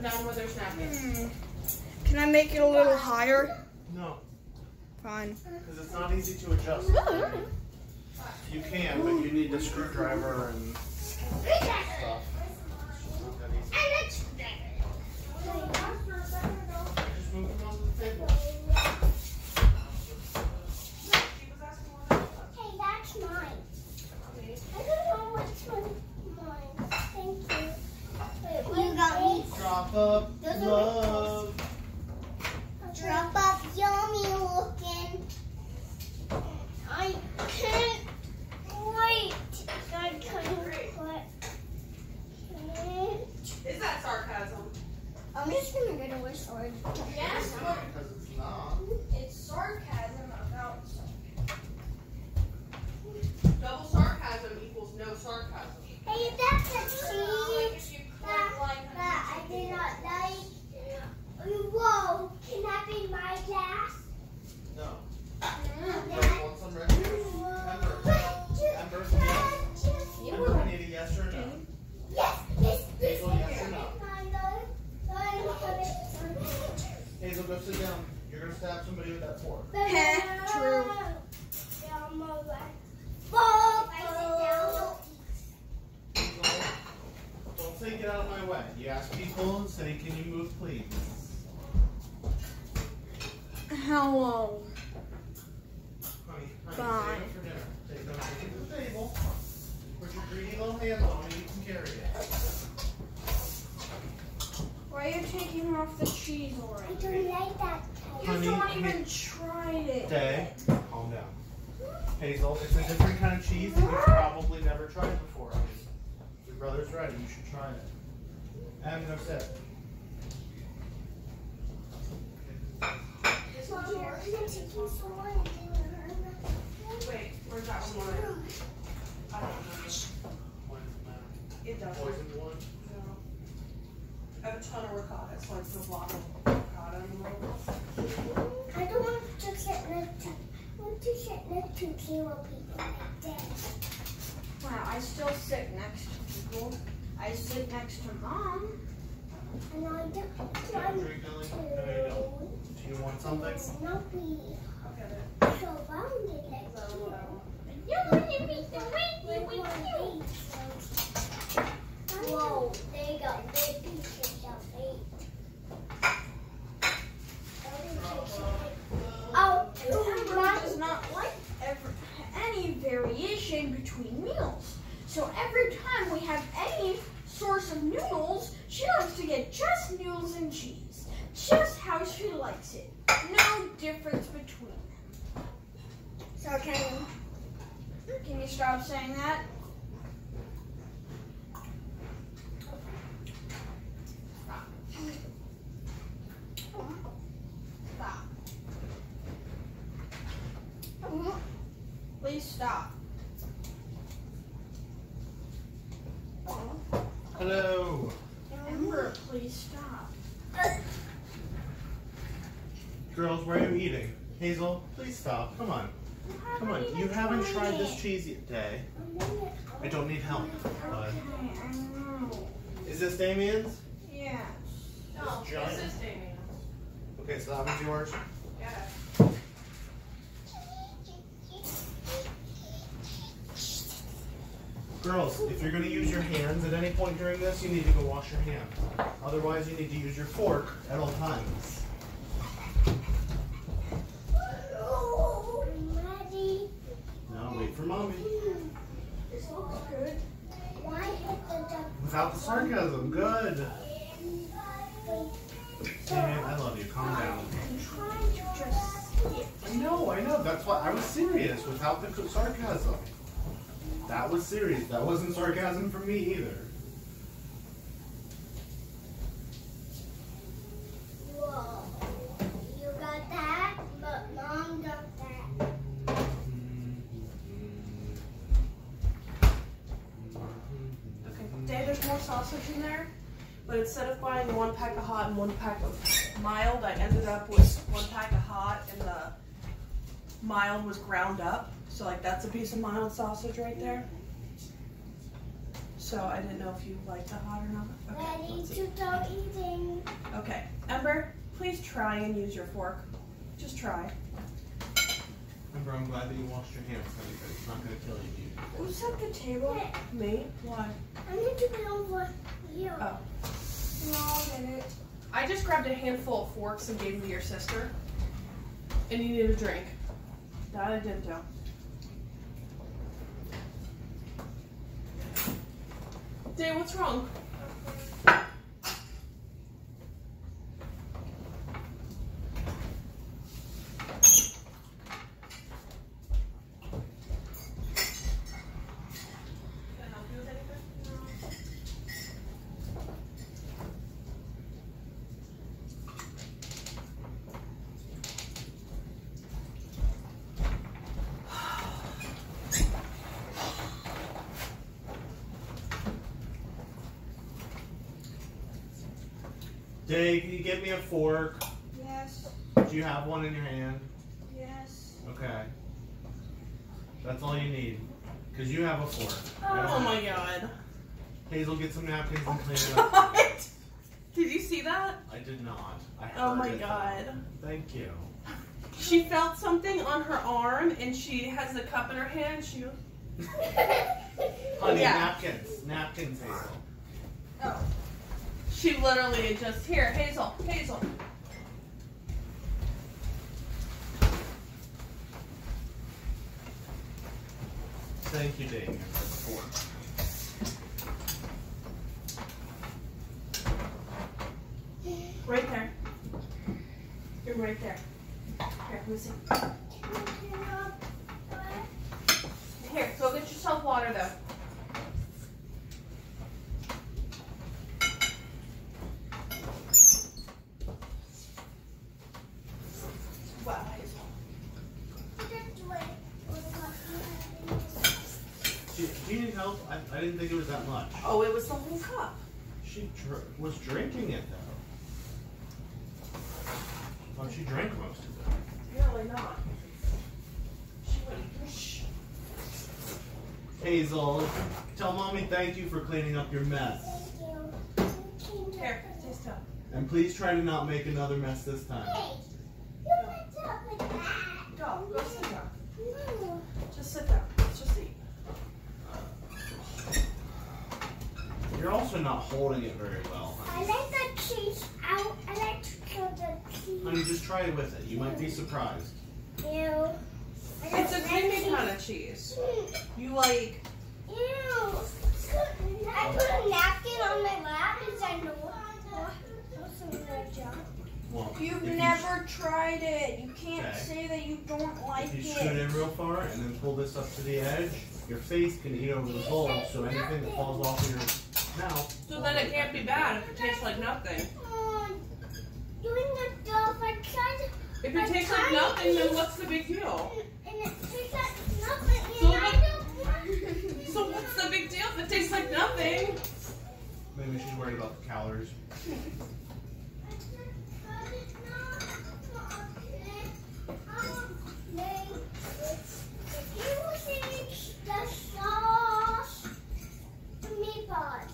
them down where there's napkins. Can I make it a little higher? No. Fine. Because it's not easy to adjust. You can, but you need a screwdriver and stuff. It's not that easy. Just move them onto the table. Hey, that's mine. I don't know which one's mine. Thank you. Wait, you got me. Drop up love. Drop up yummy looking. I can't wait. I couldn't put. Is that sarcasm? I'm just gonna get a sword. Yes, but Because it's not. it's sarcasm about double sarcasm equals no sarcasm. Hey, that's a Like cheese if you that I did not like. Whoa, can that be my glass? No. Then Want some red juice? Ember, you Ember, I need a yes or no. Yes, yes, Hazel, yes or no? yes. Hazel, go sit down. You're going to stab somebody with that fork. True. Hazel, don't say get out of my way. You ask people and say, can you move, please? Hello. Honey, Bye. save it for dinner. Take it to the table. Put your greedy little hands on it. You can carry it. Why are you taking off the cheese I already? don't like that. You Honey, haven't even tried it. Day, calm down. Hazel, it's a different kind of cheese that you've probably never tried before. I mean, your brother's right. You should try it. And go sit. Wait, where's that one? I don't know. Why does it matter? It doesn't. Poisoned one? No. I have a ton of ricotta, so I put a block of ricotta in the middle. I don't want to sit next to. I want to sit next to zero people like this. Wow, I still sit next to people. I sit next to Mom. And I don't. Do you have a drink, Ellie? No, you don't. Do you want something? It's not be I'll get it. surrounded like Is that what I you. want? You want to be the Whoa, they got big pieces of meat. Oh, Mom does not like any variation between meals. So every time we have any source of noodles, she likes to get just noodles and cheese. Just how she likes it. No difference between them. so Can you stop saying that? Stop. Please stop. Hello. Ember, please stop. Girls, where are you eating? Hazel, please stop. Come on. Come on. You haven't tried this cheese yet, Day. I don't need help. Okay, I know. Is this Damien's? Yes. No, It's giant. this is Damien's. Okay, so that one's yours. Yeah. Girls, if you're going to use your hands at any point during this, you need to go wash your hands. Otherwise, you need to use your fork at all times. I'm ready. Now wait for mommy. This looks good. Why hit the duck? Without the sarcasm. Good. Damien, I love you. Calm down. I'm trying to just skip. I know. That's why I was serious without the sarcasm. That was serious. That wasn't sarcasm from me either. Whoa. You got that, but Mom got that. Okay, Dave, there's more sausage in there, but instead of buying 1 pack of hot and 1 pack of mild, I ended up with 1 pack of hot and the mild was ground up. So like that's a piece of mild sausage right there. So I didn't know if you liked it hot or not. Okay, Ready let's to see. go eating. Okay, Ember, please try and use your fork. Just try. Remember, I'm glad that you washed your hands, honey, because it's not going to kill you. Who set the table? Me? Why? I need to get over here. Oh. No, I'll get it. I just grabbed a handful of forks and gave them to your sister. And you need a drink. That I did do. Dave, what's wrong? Dave, can you get me a fork? Yes. Do you have one in your hand? Yes. Okay. That's all you need. Because you have a fork. Oh my god. Hazel, get some napkins and clean it up. What? Did you see that? I did not. I Oh heard my it. god. Thank you. She felt something on her arm and she has the cup in her hand. She goes, Honey, Yeah. napkins. Napkins, Hazel. oh. She literally just, here, Hazel, Hazel. Thank you, Dave, for the fork. Right there. You're right there. Here, let me see. Here, go get yourself water though. Wow, Hazel. Do you need help? I didn't think it was that much. Oh, it was the whole cup. She was drinking it, though. Well, she drank most of it. Apparently not. She went, whoosh. Hazel, tell Mommy thank you for cleaning up your mess. Here, stay still. And please try to not make another mess this time. Go sit down. Just sit down. Let's just eat. You're also not holding it very well, I honey. like the cheese out. I like to kill the cheese. Honey, just try it with it. You might be surprised. Ew. It's a creamy kind of cheese. You like, Ew. I put a napkin on my lap because I know what's in my job. Well, You've if never tried it. You can't Okay. say that you don't like If you scoot it. in real far and then pull this up to the edge, your face can eat over the bowl, so anything that falls off of your mouth. so then it can't be bad if it tastes like nothing. Doing the stuff I tried If it tastes like nothing, then what's the big deal? and it tastes like nothing So and I don't want it. So what's the big deal if it tastes like nothing? Maybe she's worried about the calories.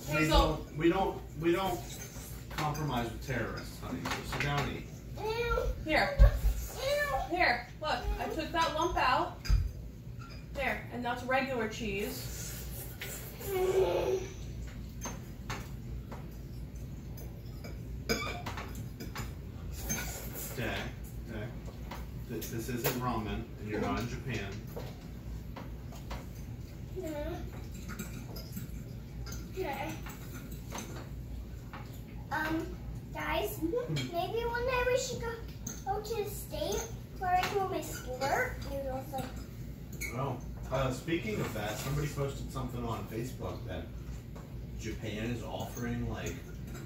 Hazel. We don't compromise with terrorists, honey. So sit down and eat. Here, here, look, I took that lump out. There, and that's regular cheese. Dad, this isn't ramen, and you're not in Japan. Okay. Guys, maybe one day we should go to the state where I can my sport noodles like. Oh, speaking of that, somebody posted something on Facebook that Japan is offering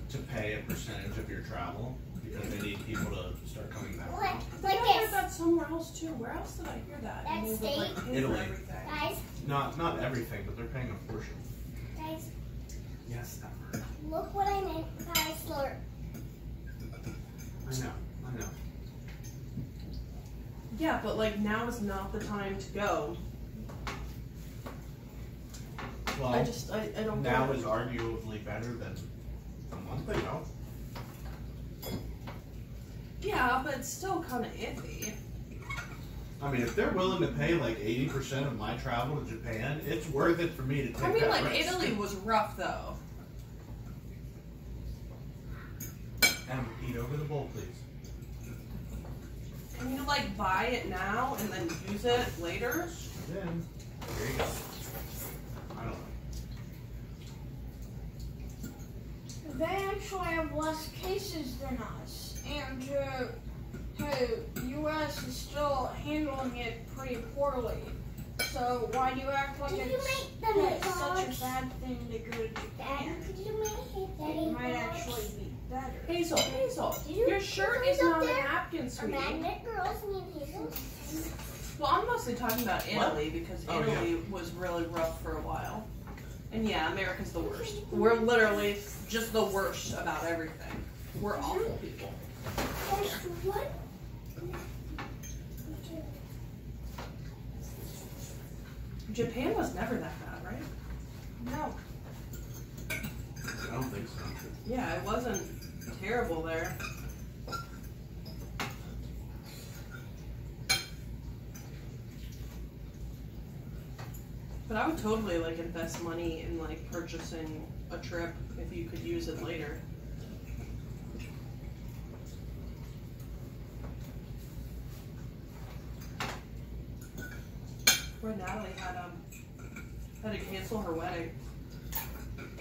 to pay a percentage of your travel because they need people to start coming back. Like I heard this. that somewhere else too. Where else did I hear that? That And they would, state? pay for Italy. everything. Guys, Not everything, but they're paying a portion. guys, Yes, Emma. look what I made. Guys, look. I know. Yeah, but now is not the time to go. Well, I don't now get is it. arguably better than a month ago. Yeah, but it's still kind of iffy. I mean, if they're willing to pay like 80% of my travel to Japan, it's worth it for me to take I mean, that like, risk. Italy was rough, though. And eat over the bowl, please. Can you, like, buy it now and then use it later? Then, there you go. I don't know. They actually have less cases than us, and the U.S. is still handling it pretty poorly. So why do you act like Did you it's make them such a dogs? bad thing to go to Dad, Japan? could you make It might dogs? actually be better. Hazel, You- your shirt you is up not a there? napkin, Are sweetie. magnet girls need Hazel? Well, I'm mostly talking about Italy because Oh, Italy was really rough for a while. And yeah, America's the worst. We're literally just the worst about everything. We're awful people. There's one. Japan was never that bad, right? No. I don't think so. Yeah, it wasn't terrible there. But I would totally like invest money in like purchasing a trip if you could use it later. Poor Natalie had to cancel her wedding.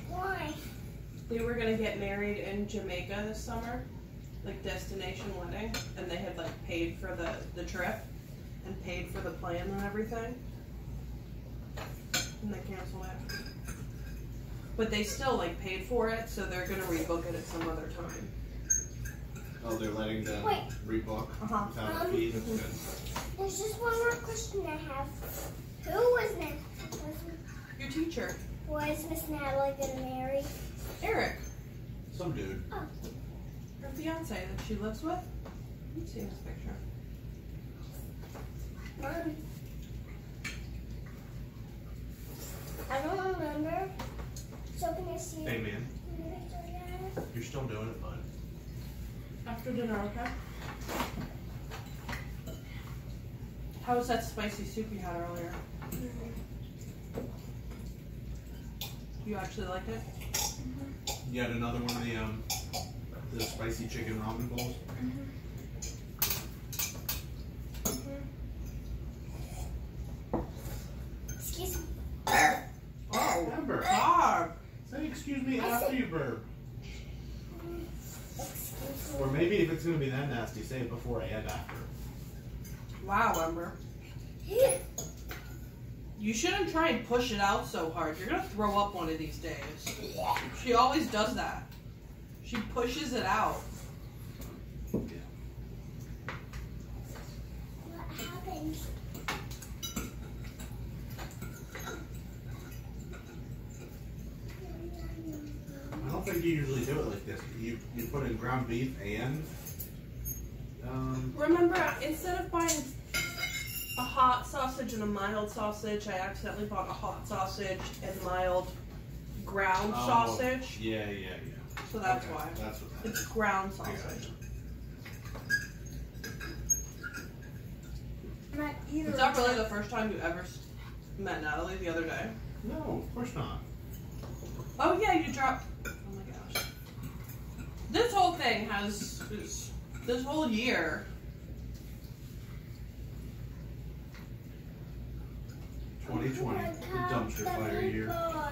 Why? They were gonna get married in Jamaica this summer, like destination wedding, and they had like paid for the trip and paid for the plan and everything. And they canceled it. But they still like paid for it, so they're gonna rebook it at some other time. Oh, they're letting them Wait. rebook Uh-huh. without a fee? That's good. There's just one more question I have. Who was Your teacher, Miss Natalie gonna marry? Eric, Some dude. her fiance that she lives with. You've seen this picture. I don't remember. So can I see Hey, it? man. You're still doing it, bud. After dinner, okay? How was that spicy soup you had earlier? You actually liked it? You had another one of the spicy chicken ramen bowls? Excuse me. Oh, Amber. Barb! Say excuse me I after said- you burp. Excuse Or me. maybe if it's going to be that nasty, say it before and after. Wow, Ember. You shouldn't try and push it out so hard. You're gonna throw up one of these days. She always does that. She pushes it out. What happened? I don't think you usually do it like this. You put in ground beef and Remember, instead of buying a hot sausage and a mild sausage, I accidentally bought a hot sausage and mild ground sausage. Yeah. So that's Okay, why. That's what that It's is. ground I got sausage. Not either. Is that really the first time you ever met Natalie the other day? No, of course not. Oh yeah, you dropped. Oh my gosh. This whole thing has this whole year. 2020, the dumpster fire year.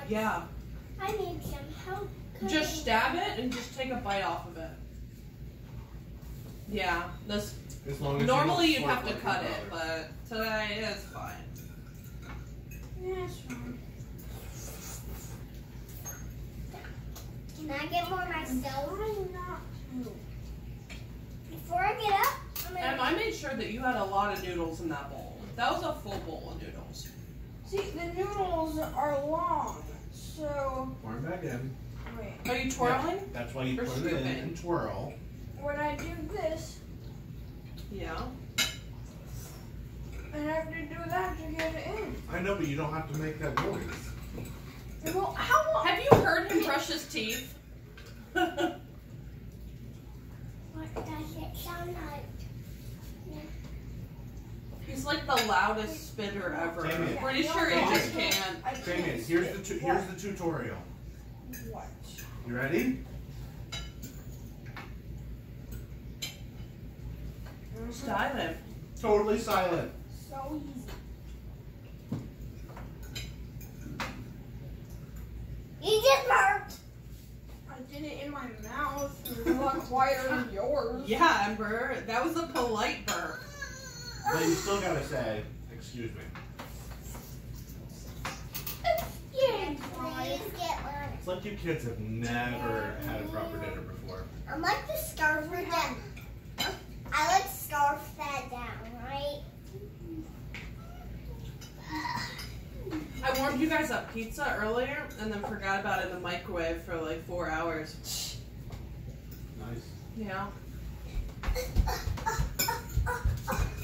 Yeah. I need some help. Just stab it and just take a bite off of it. Yeah. This As long as normally you you'd don't have to slurp cut like it, your brother. but today it's fine. Yeah, it's fine. Can I get more myself? Why not? Before I get up, I'm And gonna. I made sure that you had a lot of noodles in that bowl. That was a full bowl of noodles. See, the noodles are long, so Pour 'em back in. wait. Are you twirling? Yeah, that's why you Or put it in scooping? and twirl. When I do this, Yeah. I have to do that to get it in. I know, but you don't have to make that noise. Well, how long? Have you heard him brush his teeth? What does it sound like? He's like the loudest spitter ever. Damien. Pretty sure he just can't. Damien, here's the tutorial. What? You ready? Silent. Totally silent. So easy. You just burped. I did it in my mouth. It was a lot quieter than yours. Yeah, Ember. That was a polite burp. But you still gotta say, excuse me. Yeah, please get one. It's like you kids have never had a proper dinner before. I like the scarf for them. I like scarf that down, right? I warmed you guys up pizza earlier and then forgot about it in the microwave for like 4 hours. Nice. Yeah.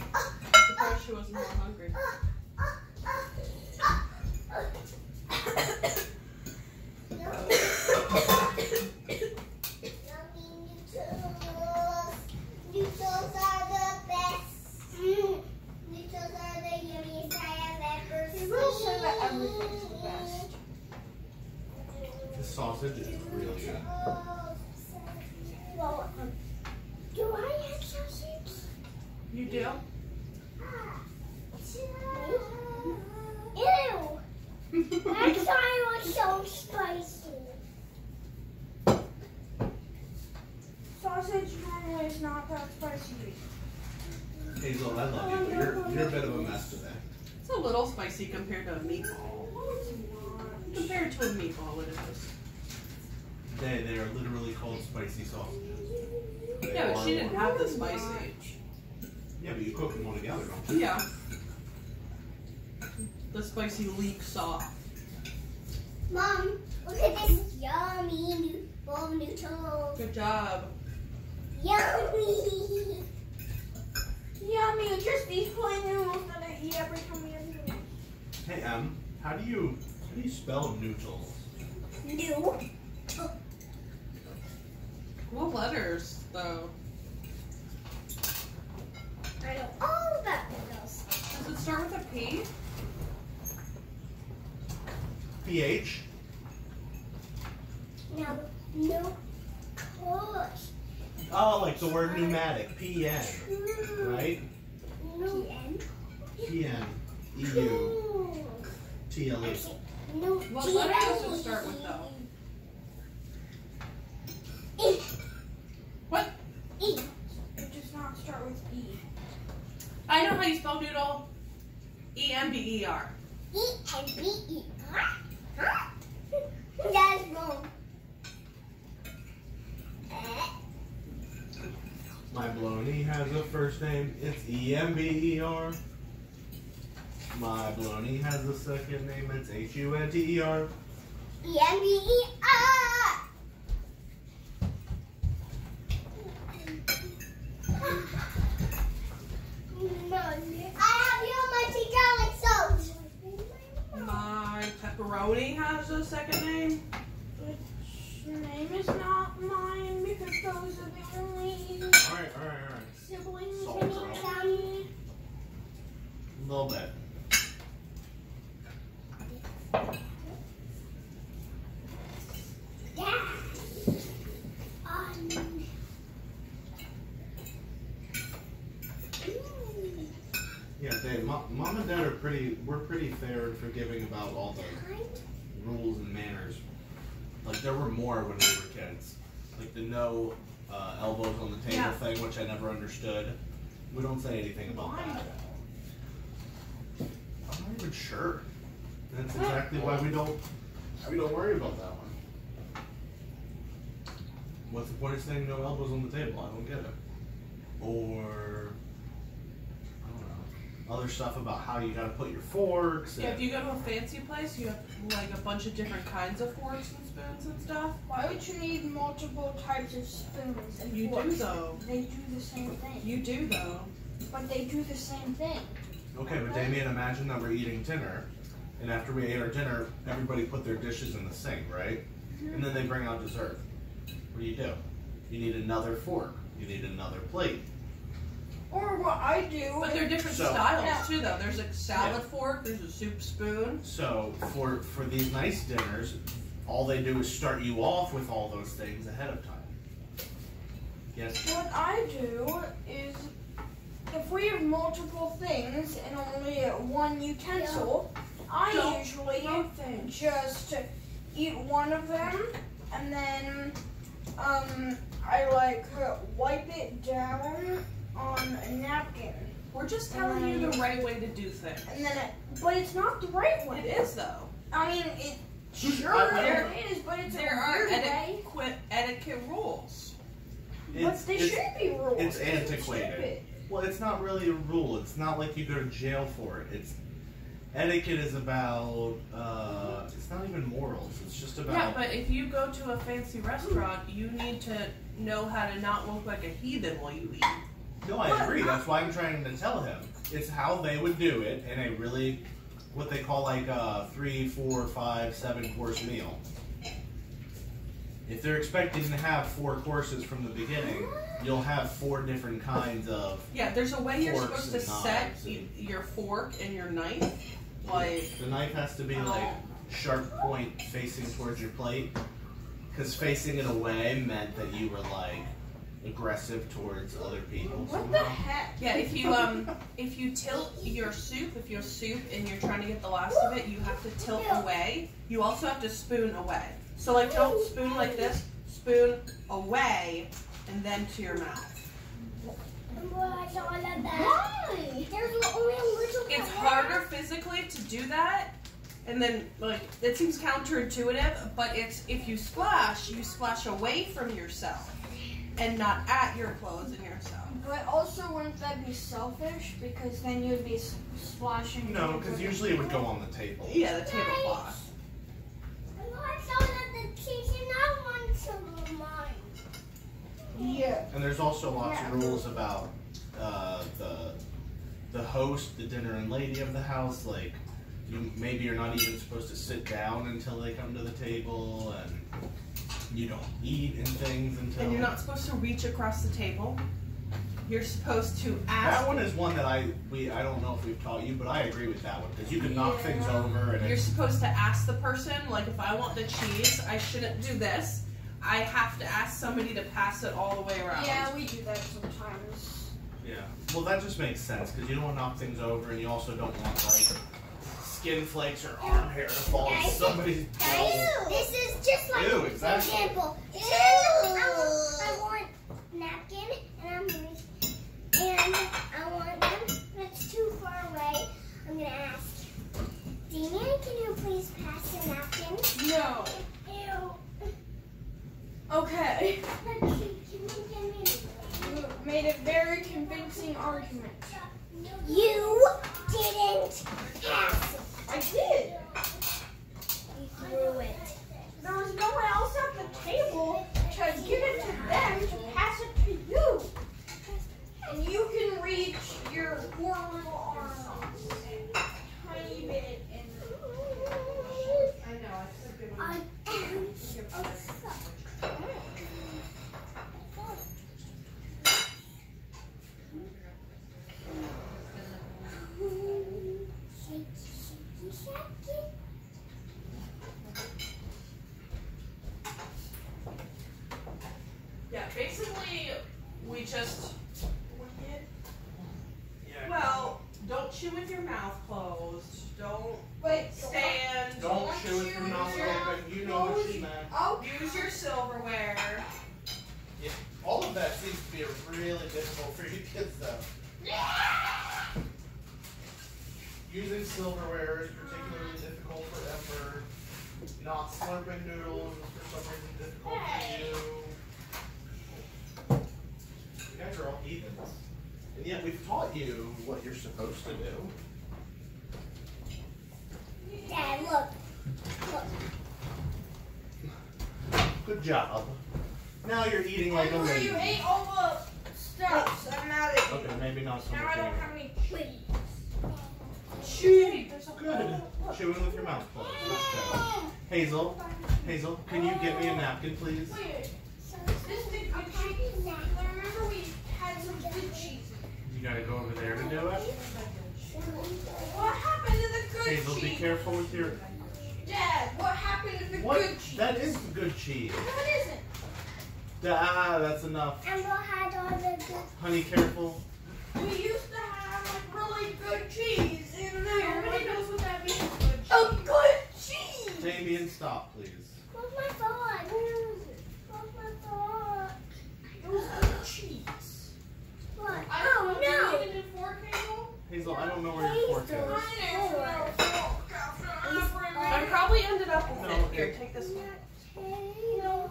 I'm surprised she wasn't more hungry. Noodles are the best. Noodles are the yummiest I have ever seen. You will say that everything's the best. The sausage is really good. Well, do I have sausage? You do? Ew! That's why it was so spicy. Sausage normally is not that spicy. Hazel, I love you, but you're a bit of a mess today. It's a little spicy compared to a meatball. Compared to a meatball, it is. They are literally called spicy sausages. They Yeah, but are she didn't one. have the spicy. Yeah, but you cook them all together, don't you? Yeah. The spicy leaks off. Mom, look at this yummy bowl of noodles. Good job. Yummy! Yummy, just these plain noodles that I eat every time we have noodles. Hey, how do you spell noodles? New. What letters, though? I know all about noodles. Does it start with a P? PH? No, no, course. Oh, like the word pneumatic. PN. Right? No. PN. EU. TLE. No. What letter does it start with, though? E. What? E. It does not start with E. I know how you spell noodle. E-M-B-E-R. E-M-B-E-R? Huh? That's wrong. My bologna has a first name. It's E-M-B-E-R. My bologna has a second name. It's H-U-N-T-E-R. E-M-B-E-R. I have you on my garlic sauce. My pepperoni has a second name. Which name is not mine because those are the only Alright. siblings Salt, in girl. my family. A little bit. Yeah. Yeah, Dave, Mom and Dad we're pretty fair and forgiving about all the rules and manners. Like, there were more when we were kids. Like the no elbows on the table thing, which I never understood. We don't say anything about that. I'm not even sure. That's exactly why we don't worry about that one. What's the point of saying no elbows on the table? I don't get it. Or other stuff about how you gotta put your forks. Yeah, if you go to a fancy place, you have like a bunch of different kinds of forks and spoons and stuff. Why would you need multiple types of spoons and You forks? do though. They do the same thing. You do though. But they do the same thing. Okay, but Damien, imagine that we're eating dinner, And after we ate our dinner, everybody put their dishes in the sink, right? And then they bring out dessert. What do? You need another fork. You need another plate. Or what I do. But they're different styles too, though. There's a salad fork. There's a soup spoon. So for these nice dinners, all they do is start you off with all those things ahead of time. Yes. What I do is, if we have multiple things and only one utensil, I usually just eat one of them, and then I like wipe it down on a napkin. We're just telling you the right way to do things. And then but it's not the right way. It is though. I mean, it is, but it's there are etiquette rules. But they shouldn't be rules. It's antiquated. Well, it's not really a rule. It's not like you go to jail for it. Etiquette is about, it's not even morals. It's just about... Yeah, but if you go to a fancy restaurant, you need to know how to not look like a heathen while you eat. No, I agree. That's why I'm trying to tell him. It's how they would do it in a really, what they call like a 3, 4, 5, 7 course meal. If they're expecting to have 4 courses from the beginning, you'll have 4 different kinds of... Yeah, there's a way you're supposed to set your fork and your knife. Like the knife has to be like sharp point facing towards your plate, because facing it away meant that you were like aggressive towards other people. What the heck? Yeah, if you tilt your soup, if you're soup and you're trying to get the last of it, you have to tilt away. You also have to spoon away. So like don't spoon like this, spoon away and then to your mouth. Why? There's only a little bit. It's harder physically to do that, and then like it seems counterintuitive, but it's if you splash away from yourself and not at your clothes and yourself. But also, wouldn't that be selfish? Because then you'd be splashing. No, because usually it would go on the table. Yeah, the tablecloth. Yeah. And there's also lots of rules about the host, the dinner and lady of the house. Like, maybe you're not even supposed to sit down until they come to the table, and you don't eat and things until. And you're not supposed to reach across the table. You're supposed to ask. That one is one that I don't know if we've taught you, but I agree with that one because you can knock things over. And you're supposed to ask the person, like if I want the cheese, I shouldn't do this. I have to ask somebody to pass it all the way around. Yeah, we do that sometimes. Yeah. Well, that just makes sense because you don't want to knock things over, and you also don't want like skin flakes or arm hair to fall in somebody's bowl. This is just like Ew, exactly. an example. I want napkin, and I'm going to, and I want them that's too far away. I'm going to ask, Dina, can you please pass the napkin? No. Ew. Okay. Can you give me? You made a very convincing argument. You didn't pass it. I did. You threw it. There was no one else at the table to give it to them to pass it to you. And you can reach your poor little arm tiny bit. I know. I am upset. Yeah, basically, we just. Well, don't chew with your mouth closed. Don't stand. Don't chew with your mouth open. You know what she meant. Use your silverware. Yeah. All of that seems to be really difficult for you kids, though. Using silverware is particularly difficult for Ember. Not slurping noodles is for some reason difficult for you. You guys are all heathens. And yet we've taught you what you're supposed to do. Dad, look. Good job. Now you're eating like a lady. You ate all the stuff, so I'm mad at you. Okay, maybe not so Now much I don't anymore. have any cheese. Cheese. Good chewing with your mouth closed. That's good. Hazel, can you get me a napkin, please? Wait, this is the good cheese. I remember we had some good cheese. You gotta go over there to do it. What happened to the good Hazel, cheese? be careful with your... Dad, what happened to the good cheese? That is the good cheese. No, it isn't. That's enough. And we'll have all the good. Honey, careful. We used to have like really good cheese in there. Nobody knows what that means. Good cheese. A good cheese. Damien, stop, please. Where's my phone? Where's my phone? It was good cheese. What? I don't know. Oh, Do you no. need it in fork, Hazel? Hazel, I don't know where your fork is. I don't know. I probably ended up with No, it. Here, it- take this one. No.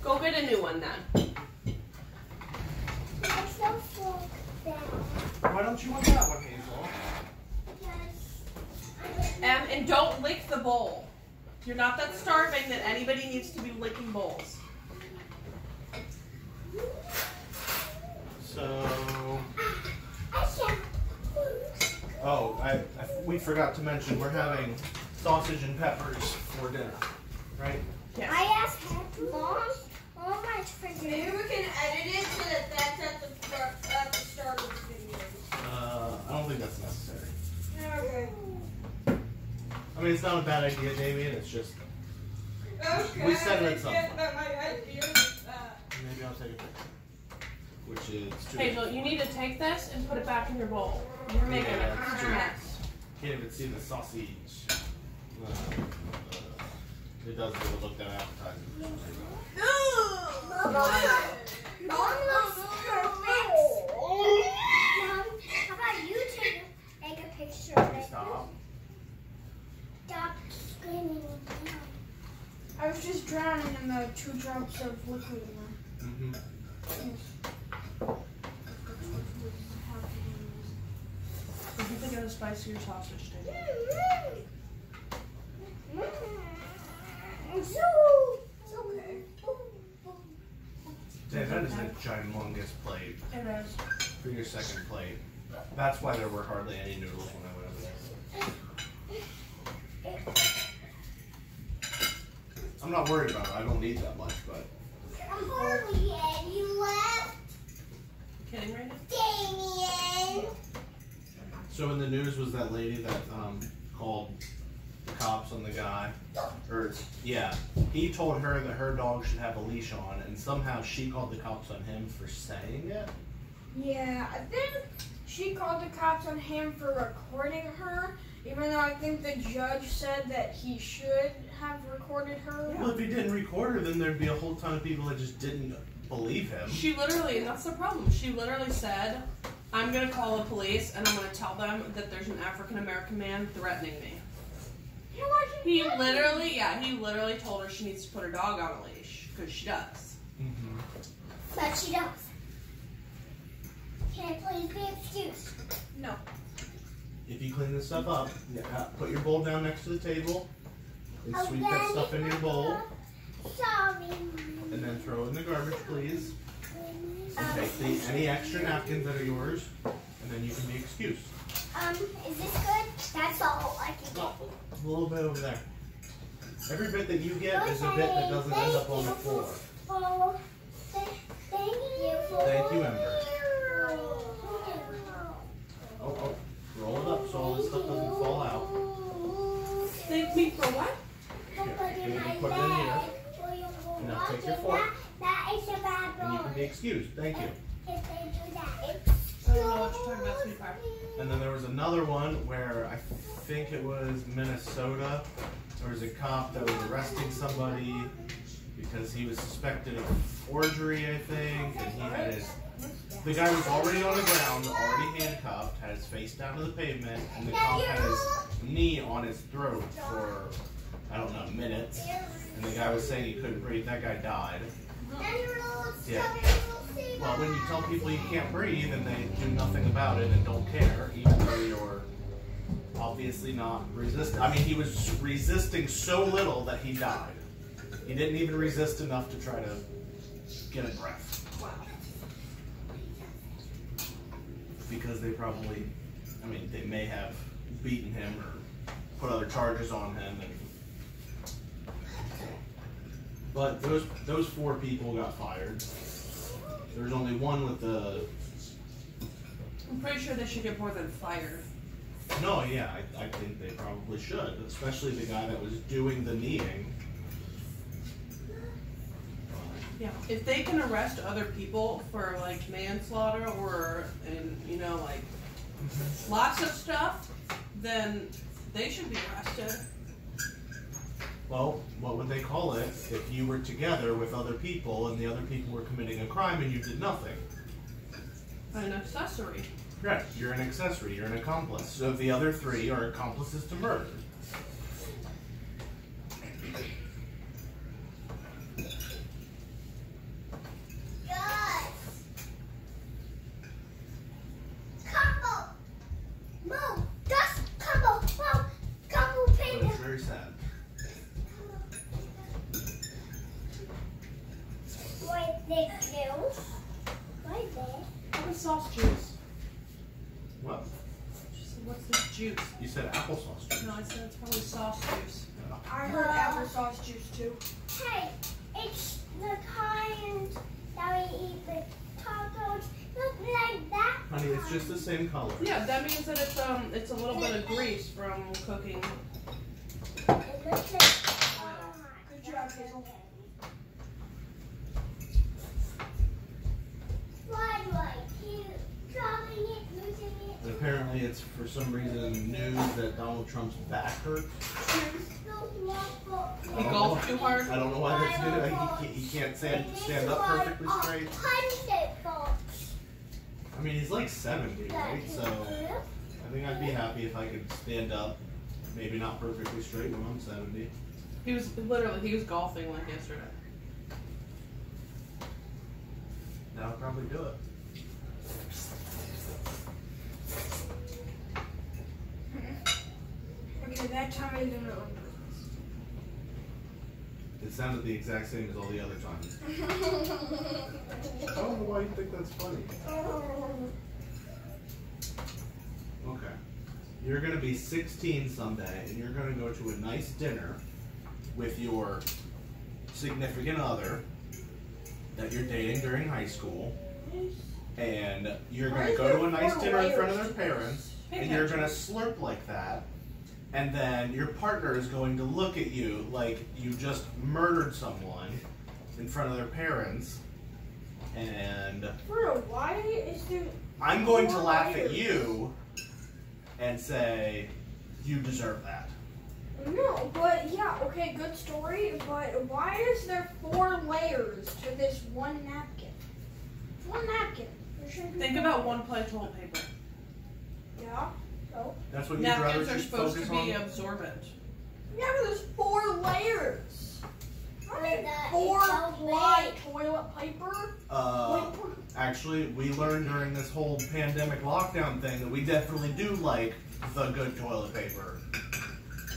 Go get a new one then. There's no fork there. Why don't you want that one, Hazel? Yes. And don't lick the bowl. You're not that starving that anybody needs to be licking bowls. So... I can't. Oh, we forgot to mention, we're having sausage and peppers for dinner, right? Yes. I asked Mom how much for Maybe dinner. we can edit it so that that's at the start of the video. I don't think that's necessary. Okay. I mean, it's not a bad idea, Damien, it's just... Okay. We said it at some I point. guess that my idea is that. Maybe I'll take a picture. Which is too Hazel, you need to take this and put it back in your bowl. You're making Yeah, a that's huge true. mess. Can't even see the sausage. It does really look that appetizing. Mom looks perfect. Mom, how about you take a picture of it? Stop. Stop screaming. I was just drowning in the 2 drops of liquid in there. You can think of a spicier sausage, David. It's okay. Dave, that is a humongous plate It is. for your second plate. That's why there were hardly any noodles when I went over there. I'm not worried about it. I don't need that much, but Hardly any left. Kidding right now? Damien. so in the news was that lady that called the cops on the guy, or yeah, he told her that her dog should have a leash on, and somehow she called the cops on him for saying it. Yeah, I think she called the cops on him for recording her, even though I think the judge said that he should have recorded her. Well, if he didn't record her, then there'd be a whole ton of people that just didn't believe him. She literally, and that's the problem, she literally said, I'm going to call the police and I'm going to tell them that there's an African American man threatening me. He literally told her she needs to put her dog on a leash, because she does. Mm-hmm. But she does. Can I please be excused? No. If you clean this stuff up, put your bowl down next to the table, and sweep that stuff in your bowl, Sorry. and then throw it in the garbage, please. And take any extra napkins that are yours, and then you can be excused. Is this good? That's all I can get. A little bit over there. Every bit that you get is a bit that doesn't end up on the floor. Oh, thank you. Thank you, Ember. Oh, roll it up so all this stuff doesn't fall out. Thank me for what? Here, you can put it in here. Now take your fork. That is a bad And you can be excused. Thank you. If they do that, I don't know what you're talking about, sweetheart. And then there was another one where I think it was Minnesota. There was a cop that was arresting somebody because he was suspected of forgery, I think, and he had his... The guy was already on the ground, already handcuffed, had his face down to the pavement, and the cop had his knee on his throat for, I don't know, minutes. And the guy was saying he couldn't breathe. That guy died. Yeah. Well, when you tell people you can't breathe and they do nothing about it and don't care, even though you're obviously not resisting. I mean, he was resisting so little that he died. He didn't even resist enough to try to get a breath. Wow. Because they probably, I mean, they may have beaten him or put other charges on him. But those 4 people got fired. There's only one with the. I'm pretty sure they should get more than fired. No, yeah, I think they probably should, especially the guy that was doing the kneeing. Yeah. If they can arrest other people for like manslaughter or like lots of stuff, then they should be arrested. Well, what would they call it if you were together with other people and the other people were committing a crime and you did nothing? An accessory. Right, you're an accessory, you're an accomplice. So the other 3 are accomplices to murder. But it's very sad. What's sauce juice? What? She said, what's this juice? You said applesauce juice. No, I said it's probably sauce juice. I heard applesauce juice too. Hey, it's the kind that we eat with tacos. Look like that. Honey, it's just the same color. Yeah, that means that it's a little bit of grease from cooking. It looks like Good job, Hazel. Why do I keep dropping it, losing it? And apparently it's for some reason news that Donald Trump's back hurts. He golfed too hard. I don't know why that's good. He can't stand up perfectly straight. I mean, he's like 70, right? So I think I'd be happy if I could stand up, maybe not perfectly straight when I'm 70. He was golfing like yesterday. That would probably do it. Okay, that time I didn't know. It sounded the exact same as all the other times. I don't know why you think that's funny. Okay. You're going to be 16 someday, and you're going to go to a nice dinner with your significant other that you're dating during high school, and you're going to go to a nice dinner in front of their parents, and you're going to slurp like that, and then your partner is going to look at you like you just murdered someone in front of their parents, and Bro, why is there... I'm going to laugh at you and say, you deserve that. No, but yeah, okay, good story, but why is there 4 layers to this one napkin? It's one napkin. There shouldn't be Think 4 about layers. one ply toilet paper. Yeah, so? That's what you'd rather Napkins are just supposed to focus be on? absorbent. Yeah, but there's 4 layers. I Like need that, 4 it's so ply big. toilet paper. Actually, we learned during this whole pandemic lockdown thing that we definitely do like the good toilet paper.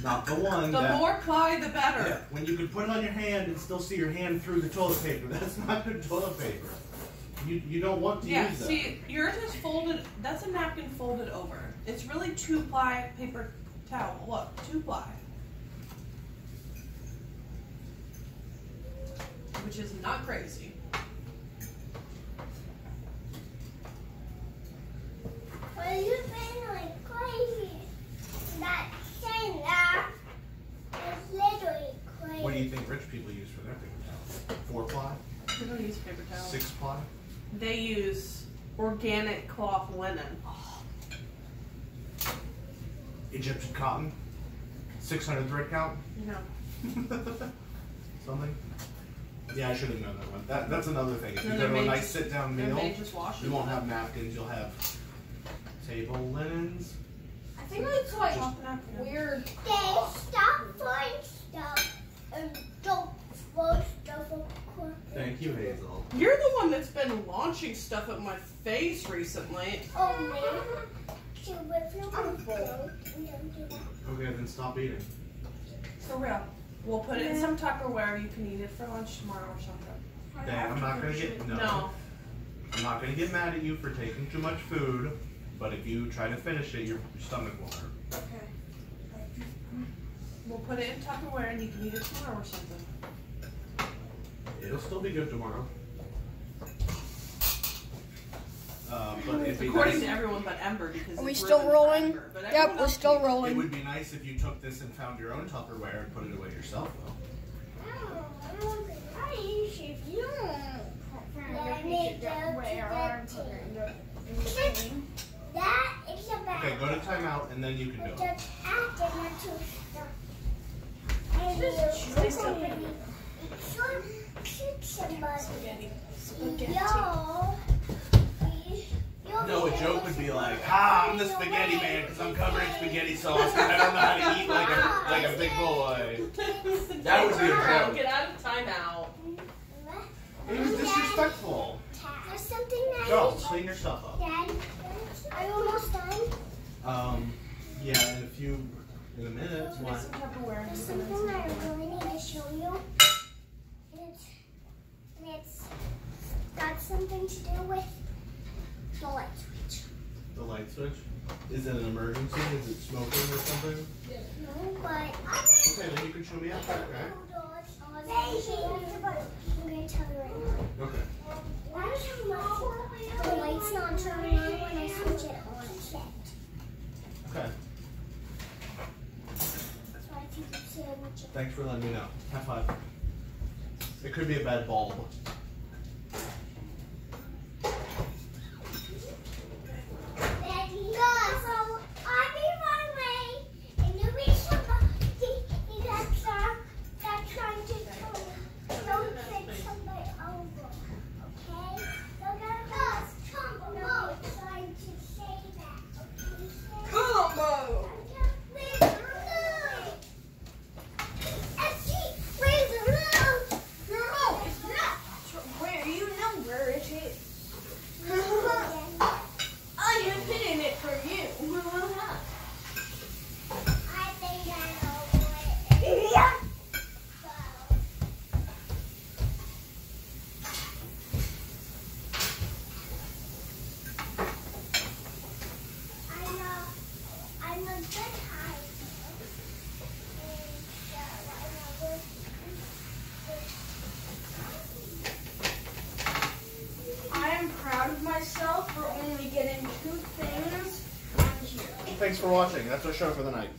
Not the one The that... more ply, the better. Yeah, when you can put it on your hand and still see your hand through the toilet paper. That's not good toilet paper. You don't want to Yeah, use that. see, yours is folded, that's a napkin folded over. It's really 2-ply paper towel. Look, 2-ply. Which is not crazy. Well, you've been like crazy. Not saying that. It's literally crazy. What do you think rich people use for their paper towels? 4-ply? They don't use paper towels. 6-ply? They use organic cloth linen. Egyptian cotton? 600 thread count? No. Something? Yeah, I should have known that one. That's another thing. If you No, go to they a may nice just- sit-down They meal, may just wash you it. won't have napkins. You'll have table linens. I think it's like Cloth napkin. weird. They stop throwing stuff and don't throw stuff across. Thank you, Hazel. You're the one that's been launching stuff at my face recently. Oh, man. To whip your bowl and don't do that. Okay, then stop eating. For real. We'll put it in some Tupperware. You can eat it for lunch tomorrow or something. Dang, I'm not gonna get No. I'm not gonna get mad at you for taking too much food, but if you try to finish it, your stomach will hurt. Okay. We'll put it in Tupperware and you can eat it tomorrow or something. It'll still be good tomorrow. But it'd be According nice. to everyone but Ember, because Are we it's still ruined for rolling? Ember, but Yep, everyone we're else still can. It rolling. would be nice if you took this and found your own Tupperware and put it away yourself, though. That is a bad. Okay, go to timeout and then you can do it. Just acting not to stop. Shoot somebody. No, a joke would be like, I'm the spaghetti man because I'm covered in spaghetti sauce and I don't know how to eat like a big boy. That would be a joke. Get out of timeout. It was disrespectful. There's something that Go, clean your stuff up. Dad, are you almost done? Yeah, in a minute. Make some Tupperware. There's something that I really need to show you. It's got something to do with the light switch. The light switch? Is it an emergency? Is it smoking or something? No, but Okay, then you can show me after, okay? I'm going to tell you right now. Okay. Watch how much the light's not turning on when I switch it on. Okay. That's why I think it's switch it. Thanks for letting me know. High five. It could be a bad bulb. Myself for only getting 2 things on here. Thanks for watching. That's our show for the night.